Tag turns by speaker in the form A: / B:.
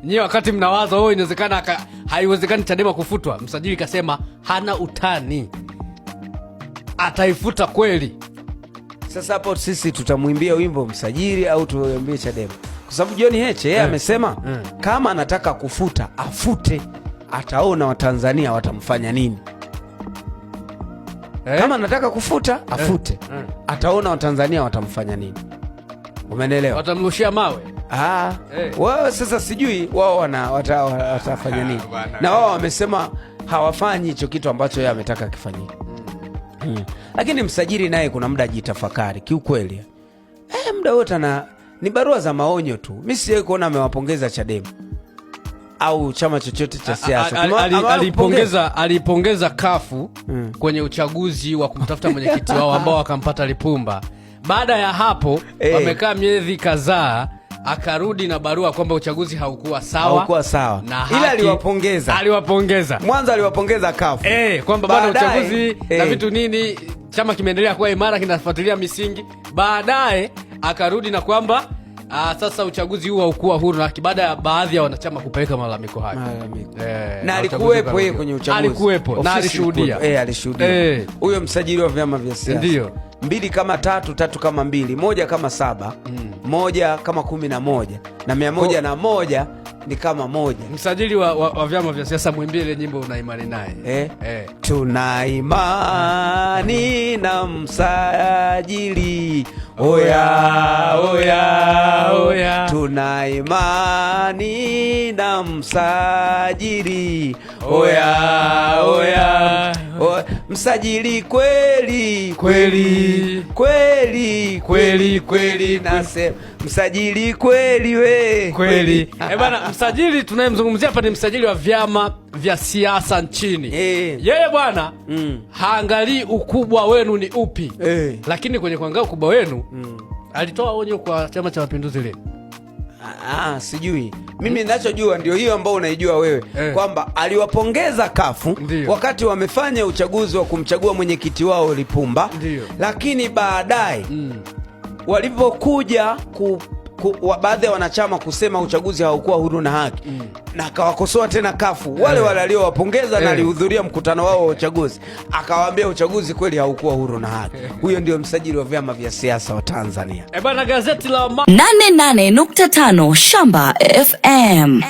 A: Nyie wakati mnawaza inawezekana haiwezekani Chadema kufutwa, msajili kasema hana utani, ataifuta kweli.
B: Sasa hapo sisi tutamwimbia wimbo msajili au tuimbie Chadema? Kwa sababu John Heche yeye amesema kama anataka kufuta afute, ataona Watanzania watamfanya nini. Kama anataka kufuta afute, ataona Watanzania watamfanya nini. Umeelewa?
A: Watamrushia mawe.
B: Wao sasa sijui wao watafanya nini. Na wao wamesema hawafanyi hicho kitu ambacho yeye ametaka kifanyike. Lakini msajili naye kuna muda jitafakari kiukweli. Muda wote ni barua za maonyo tu. Mimi siwezi kuona amewapongeza Chadema au chama chochote cha siasa.
A: Alipongeza kafu kwenye uchaguzi wa kumtafuta mwenyekiti wao ambao wakampata Lipumba. Baada ya hapo wamekaa miezi kadhaa, akarudi na barua kwamba uchaguzi haukuwa sawa.
B: Ila aliwapongeza. Mwanzo aliwapongeza kafu.
A: Kwamba bwana uchaguzi na vitu nini, chama kimeendelea kuwa imara, kinafuatilia misingi. Baadaye akarudi na kwamba sasa uchaguzi huu haukuwa huru, na baada ya baadhi ya wanachama kupeleka malalamiko hayo.
B: Na alikuwepo yeye kwenye uchaguzi.
A: Alikuwepo na alishuhudia.
B: Alishuhudia. Huyo msajili wa vyama vya siasa.
A: Ndio.
B: 2 kama 3, 3 kama 2, 1 kama 7, 1 kama 11 na 101 ni kama 1.
A: Msajili wa vyama vya siasa, mwimbie ile nyimbo una imani naye.
B: Tuna imani na msajili. Oya oya oya. Tuna imani na msajili. Oya oya. Msajili kweli kweli kweli kweli kweli, nasema msajili kweli we
A: kweli. Bana, msajili tunayemzungumzia hapa ni msajili wa vyama vya siasa nchini. Yeye bwana haangalii ukubwa wenu ni upi. Lakini kwenye kuangalia ukubwa wenu alitoa onyo kwa Chama cha Mapinduzi leo.
B: Sijui. Mimi ninachojua ndio hiyo ambao unaijua wewe, kwamba aliwapongeza kafu wakati wamefanya uchaguzi wa kumchagua mwenyekiti wao Lipumba. Lakini baadaye walipokuja baadhi ya wanachama kusema uchaguzi haukuwa huru na haki, na akawakosoa tena kafu wale waliowapongeza na alihudhuria mkutano wao wa uchaguzi, akawaambia uchaguzi kweli haukuwa huru na haki. Huyo ndio msajili wa vyama vya siasa wa Tanzania.
A: Bana, gazeti la
C: 88.5 Shamba FM.